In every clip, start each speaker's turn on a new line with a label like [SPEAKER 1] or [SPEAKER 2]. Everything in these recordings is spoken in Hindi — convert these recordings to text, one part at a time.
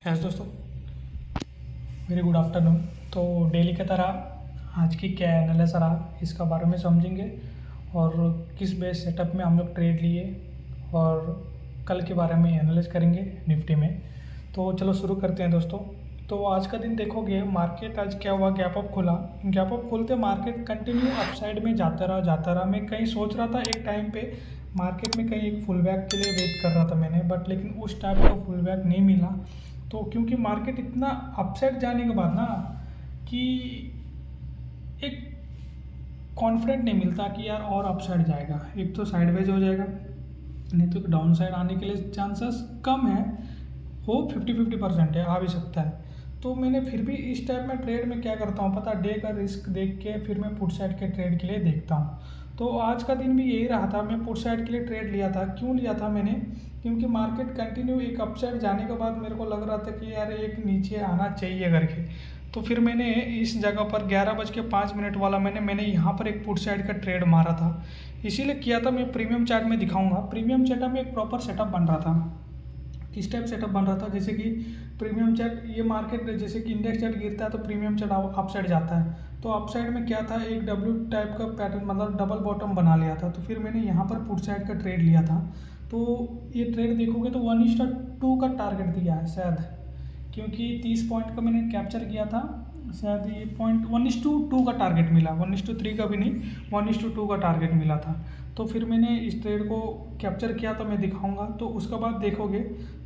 [SPEAKER 1] यस दोस्तों, वेरी गुड आफ्टरनून। तो डेली की तरह आज की क्या एनालिसिस रहा इसका बारे में समझेंगे और किस बेस सेटअप में हम लोग ट्रेड लिए और कल के बारे में एनालिसिस करेंगे निफ्टी में। तो चलो शुरू करते हैं दोस्तों। तो आज का दिन देखोगे मार्केट आज क्या हुआ, गैप अप खुला। गैप अप खुलते मार्केट कंटिन्यू अपसाइड में जाता रहा। मैं कहीं सोच रहा था एक टाइम पे मार्केट में कहीं एक फुल बैक के लिए वेट कर रहा था मैंने, बट लेकिन उस टाइप का फुल बैक नहीं मिला। तो क्योंकि मार्केट इतना अपसेट जाने के बाद ना कि एक कॉन्फिडेंट नहीं मिलता कि यार और अपसाइड जाएगा, एक तो साइडवेज हो जाएगा, नहीं तो डाउन साइड आने के लिए चांसेस कम है। हो 50-50% है, आ भी सकता है। तो मैंने फिर भी इस टाइप में ट्रेड में क्या करता हूँ पता, डे का रिस्क देख के फिर मैं पुट साइड के ट्रेड के लिए देखता हूँ। तो आज का दिन भी यही रहा था, मैं पुट साइड के लिए ट्रेड लिया था। क्यों लिया था मैंने, क्योंकि मार्केट कंटिन्यू एक अपसाइड जाने के बाद मेरे को लग रहा था कि यार एक नीचे आना चाहिए करके। तो फिर मैंने इस जगह पर 11:05 वाला मैंने यहाँ पर एक पुट साइड का ट्रेड मारा था। इसीलिए किया था। मैं प्रीमियम चार्ट में दिखाऊंगा। प्रीमियम चार्ट में एक प्रॉपर सेटअप बन रहा था। किस टाइप सेटअप बन रहा था, जैसे कि प्रीमियम चार्ट, ये मार्केट जैसे कि इंडेक्स चार्ट गिरता है तो प्रीमियम चार्ट अप साइड जाता है। तो अप साइड में क्या था, एक डब्ल्यू टाइप का पैटर्न, मतलब डबल बॉटम बना लिया था। तो फिर मैंने यहाँ पर पुट साइड का ट्रेड लिया था। तो ये ट्रेड देखोगे तो 1:2 का टारगेट दिया है शायद, क्योंकि 30 पॉइंट का मैंने कैप्चर किया था। शायद ये पॉइंट 1:2 का टारगेट मिला, 1:3 का भी नहीं, 1:2 का टारगेट मिला था। तो फिर मैंने इस ट्रेड को कैप्चर किया, तो मैं दिखाऊंगा। तो उसके बाद देखोगे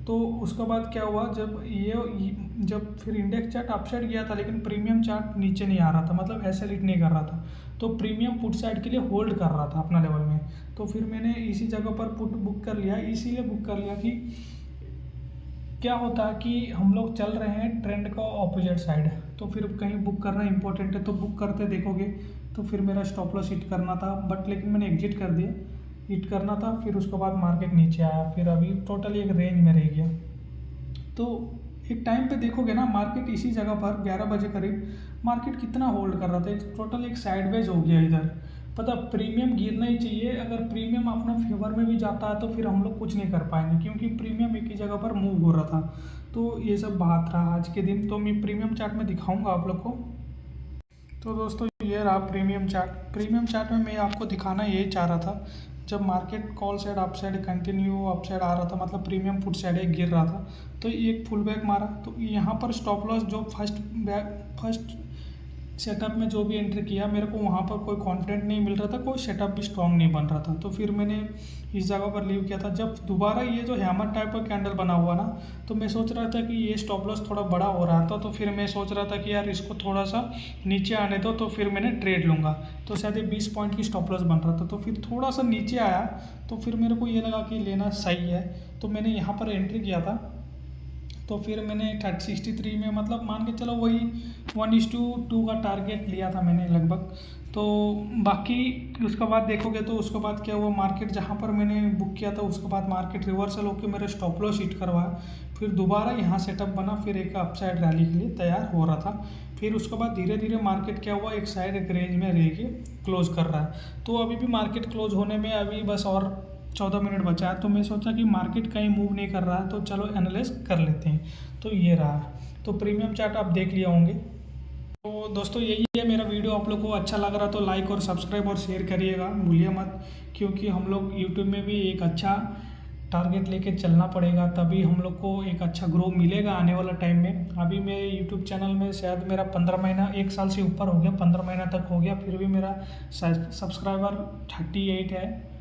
[SPEAKER 1] तो उसके बाद क्या हुआ, जब फिर इंडेक्स चार्ट अपसाइड गया था लेकिन प्रीमियम चार्ट नीचे नहीं आ रहा था, मतलब ऐसे लीड नहीं कर रहा था। तो प्रीमियम पुट साइड के लिए होल्ड कर रहा था अपना लेवल में। तो फिर मैंने इसी जगह पर पुट बुक कर लिया। इसीलिए बुक कर लिया कि क्या होता है कि हम लोग चल रहे हैं ट्रेंड का ऑपोजिट साइड, तो फिर कहीं बुक करना इंपॉर्टेंट है। तो बुक करते देखोगे तो फिर मेरा स्टॉप लॉस हिट करना था, बट लेकिन मैंने एग्जिट कर दिया। हिट करना था, फिर उसके बाद मार्केट नीचे आया, फिर अभी टोटली एक रेंज में रह गया। तो एक टाइम पे देखोगे ना, मार्केट इसी जगह पर 11 बजे करीब मार्केट कितना होल्ड कर रहा था, एक टोटल एक साइडवेज हो गया इधर। पता प्रीमियम गिरना ही चाहिए। अगर प्रीमियम अपना फेवर में भी जाता है तो फिर हम लोग कुछ नहीं कर पाएंगे, क्योंकि प्रीमियम एक ही जगह पर मूव हो रहा था। तो ये सब बात रहा आज के दिन। तो मैं प्रीमियम चार्ट में दिखाऊंगा आप लोग को। तो दोस्तों ये रहा प्रीमियम चार्ट। प्रीमियम चार्ट में मैं आपको दिखाना यही चाह रहा था, जब market call side upside continue upside आ रहा था, मतलब प्रीमियम पुट साइड एक गिर रहा था, तो एक फुल बैक मारा। तो यहाँ पर स्टॉप लॉस जो फर्स्ट सेटअप में जो भी एंट्री किया, मेरे को वहाँ पर कोई कॉन्फिडेंट नहीं मिल रहा था, कोई सेटअप भी स्ट्रॉन्ग नहीं बन रहा था। तो फिर मैंने इस जगह पर लीव किया था। जब दोबारा ये जो हैमर टाइप का कैंडल बना हुआ ना, तो मैं सोच रहा था कि ये स्टॉप लॉस थोड़ा बड़ा हो रहा था। तो फिर मैं सोच रहा था कि यार इसको थोड़ा सा नीचे आने दो, तो फिर मैंने ट्रेड लूँगा। तो शायद ये 20 पॉइंट की स्टॉप लॉस बन रहा था। तो फिर थोड़ा सा नीचे आया, तो फिर मेरे को ये लगा कि लेना सही है, तो मैंने यहाँ पर एंट्री किया था। तो फिर मैंने 63 में, मतलब मान के चलो वही 1:2 का टारगेट लिया था मैंने लगभग। तो बाकी उसके बाद देखोगे तो उसके बाद क्या हुआ, मार्केट जहाँ पर मैंने बुक किया था उसके बाद मार्केट रिवर्सल होकर मेरे स्टॉप लॉस हिट करवाया। फिर दोबारा यहाँ सेटअप बना, फिर एक अपसाइड रैली के लिए तैयार हो रहा था। फिर उसके बाद धीरे धीरे मार्केट क्या हुआ, एक साइड एक रेंज में रह के क्लोज कर रहा है। तो अभी भी मार्केट क्लोज होने में अभी बस और 14 मिनट बचा है। तो मैं सोचा कि मार्केट कहीं मूव नहीं कर रहा है, तो चलो एनालाइज कर लेते हैं। तो ये रहा। तो प्रीमियम चार्ट आप देख लिए होंगे। तो दोस्तों यही है मेरा वीडियो। आप लोग को अच्छा लग रहा तो लाइक और सब्सक्राइब और शेयर करिएगा, भूलिए मत, क्योंकि हम लोग यूट्यूब में भी एक अच्छा टारगेट लेके चलना पड़ेगा, तभी हम लोग को एक अच्छा ग्रो मिलेगा आने वाला टाइम में। अभी मेरे यूट्यूब चैनल में शायद मेरा 15 महीना, 1 साल से ऊपर हो गया, 15 महीना तक हो गया, फिर भी मेरा सब्सक्राइबर 38 है,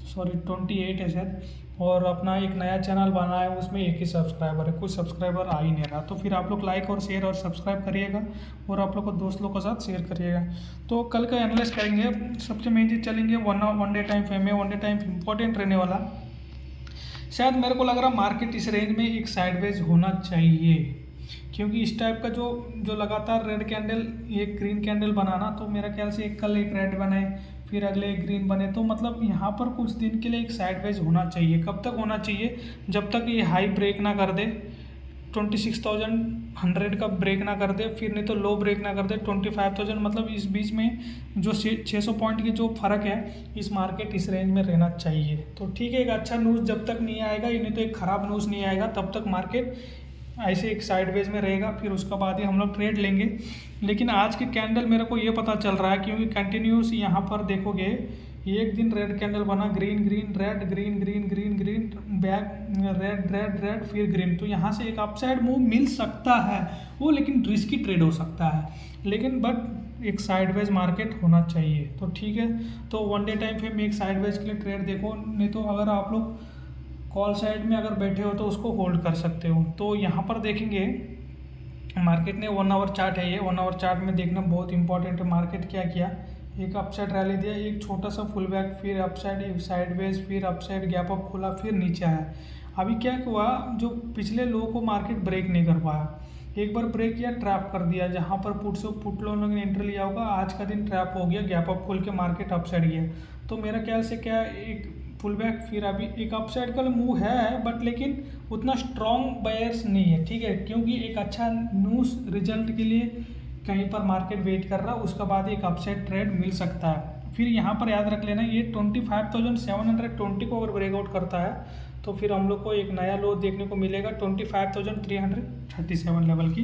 [SPEAKER 1] सॉरी 28 है शायद। और अपना एक नया चैनल बना है, उसमें एक ही सब्सक्राइबर है, कुछ सब्सक्राइबर आ ही नहीं रहा। तो फिर आप लोग लाइक और शेयर और सब्सक्राइब करिएगा, और आप लोग को दोस्त लोग के साथ शेयर करिएगा। तो कल का एनालाइज करेंगे। सबसे मेन चीज़ चलेंगे वन डे टाइम फ्रेम में। वन डे टाइम इंपॉर्टेंट रहने वाला। शायद मेरे को लग रहा मार्केट इस रेंज में एक साइडवेज होना चाहिए, क्योंकि इस टाइप का जो लगातार रेड कैंडल, एक ग्रीन कैंडल बनाना, तो मेरा ख्याल से कल एक रेड बने, फिर अगले एक ग्रीन बने, तो मतलब यहाँ पर कुछ दिन के लिए एक साइडवेज होना चाहिए। कब तक होना चाहिए, जब तक ये हाई ब्रेक ना कर दे, 26,100 का ब्रेक ना कर दे, फिर नहीं तो लो ब्रेक ना कर दे 25,000, मतलब इस बीच में जो 600 पॉइंट की जो फ़र्क है, इस मार्केट इस रेंज में रहना चाहिए। तो ठीक है, एक अच्छा न्यूज़ जब तक नहीं आएगा, नहीं तो एक ख़राब न्यूज़ नहीं आएगा, तब तक मार्केट ऐसे एक साइडवेज में रहेगा, फिर उसके बाद ही हम लोग ट्रेड लेंगे। लेकिन आज की कैंडल मेरे को ये पता चल रहा है, क्योंकि कंटिन्यूस यहाँ पर देखोगे एक दिन रेड कैंडल बना, green green red green green green green back red red red फिर ग्रीन, तो यहाँ से एक अपसाइड मूव मिल सकता है वो, लेकिन रिस्की ट्रेड हो सकता है, लेकिन बट एक साइडवेज मार्केट होना चाहिए। तो ठीक है, तो वन डे टाइम फ्रेम में एक साइडवेज के लिए ट्रेड देखो, नहीं तो अगर आप लोग कॉल साइड में अगर बैठे हो तो उसको होल्ड कर सकते हो। तो यहाँ पर देखेंगे मार्केट ने 1 आवर चार्ट है, ये 1 आवर चार्ट में देखना बहुत इंपॉर्टेंट है। मार्केट क्या किया, एक अपसाइड रैली दिया, एक छोटा सा फुल बैक, फिर अपसाइड, एक साइडवेज, फिर अपसाइड गैप अप खोला, फिर नीचे आया। अभी क्या हुआ, जो पिछले लो को मार्केट ब्रेक नहीं कर पाया, एक बार ब्रेक किया ट्रैप कर दिया, जहाँ पर पुट लोगों ने एंट्री लिया होगा, आज का दिन ट्रैप हो गया, गैप अप खोल के मार्केट अपसाइड गया। तो मेरा ख्याल से क्या, एक फुल बैक, फिर अभी एक अपसाइड का मूव है, बट लेकिन उतना स्ट्रॉन्ग बायर्स नहीं है, ठीक है, क्योंकि एक अच्छा न्यूज़ रिजल्ट के लिए कहीं पर मार्केट वेट कर रहा है, उसके बाद एक अपसाइड ट्रेड मिल सकता है। फिर यहाँ पर याद रख लेना, ये 25,720 को अगर ब्रेकआउट करता है तो फिर हम लोग को एक नया लो देखने को मिलेगा, 25,337 लेवल की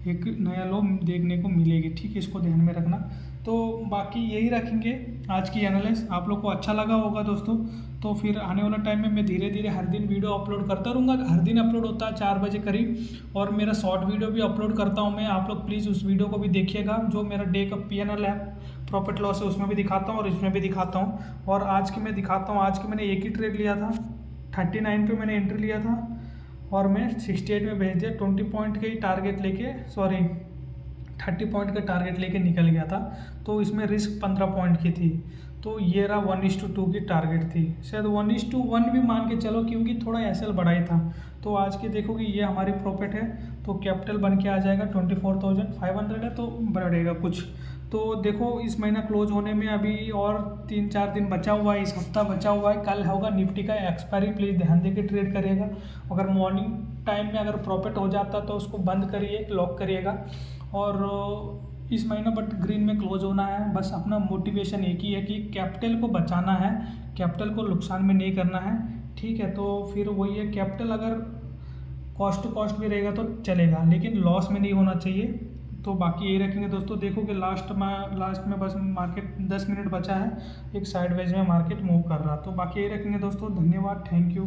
[SPEAKER 1] एक नया लो देखने को मिलेगी, ठीक है, इसको ध्यान में रखना। तो बाकी यही रखेंगे आज की एनालिसिस, आप लोग को अच्छा लगा होगा दोस्तों। तो फिर आने वाला टाइम में मैं धीरे धीरे हर दिन वीडियो अपलोड करता रहूँगा, हर दिन अपलोड होता है 4 बजे करीब, और मेरा शॉर्ट वीडियो भी अपलोड करता हूँ मैं, आप लोग प्लीज़ उस वीडियो को भी देखिएगा, जो मेरा डे का PNL है, प्रॉफिट लॉस है, उसमें भी दिखाता हूँ और इसमें भी दिखाता हूँ। और आज की मैं दिखाता हूँ, आज की मैंने एक ही ट्रेड लिया था, 39 पे मैंने एंट्री लिया था और मैं 68 में भेज दिया, 20 पॉइंट के ही टारगेट लेके, सॉरी 30 पॉइंट का टारगेट लेके निकल गया था। तो इसमें रिस्क 15 पॉइंट की थी, तो ये रहा 1:2 की टारगेट थी, शायद 1:1 भी मान के चलो, क्योंकि थोड़ा SL बढ़ाई था। तो आज के देखोगे ये हमारी प्रॉफिट है, तो कैपिटल बन के आ जाएगा 24,500 है, तो बढ़ेगा कुछ। तो देखो इस महीना क्लोज होने में अभी और 3-4 दिन बचा हुआ है, इस हफ्ता बचा हुआ है, कल होगा निफ्टी का एक्सपायरी, प्लीज़ ध्यान दे के ट्रेड करिएगा। अगर मॉर्निंग टाइम में अगर प्रॉफिट हो जाता तो उसको बंद करिए, लॉक करिएगा। और इस महीना बट ग्रीन में क्लोज होना है, बस अपना मोटिवेशन एक ही है कि कैपिटल को बचाना है, कैपिटल को नुकसान में नहीं करना है, ठीक है। तो फिर वही है, कैपिटल अगर कॉस्ट टू कॉस्ट भी रहेगा तो चलेगा, लेकिन लॉस में नहीं होना चाहिए। तो बाकी यही रखेंगे दोस्तों। देखो कि लास्ट में बस मार्केट 10 मिनट बचा है, एक साइडवेज में मार्केट मूव कर रहा, तो बाकी यही रखेंगे दोस्तों। धन्यवाद, थैंक यू।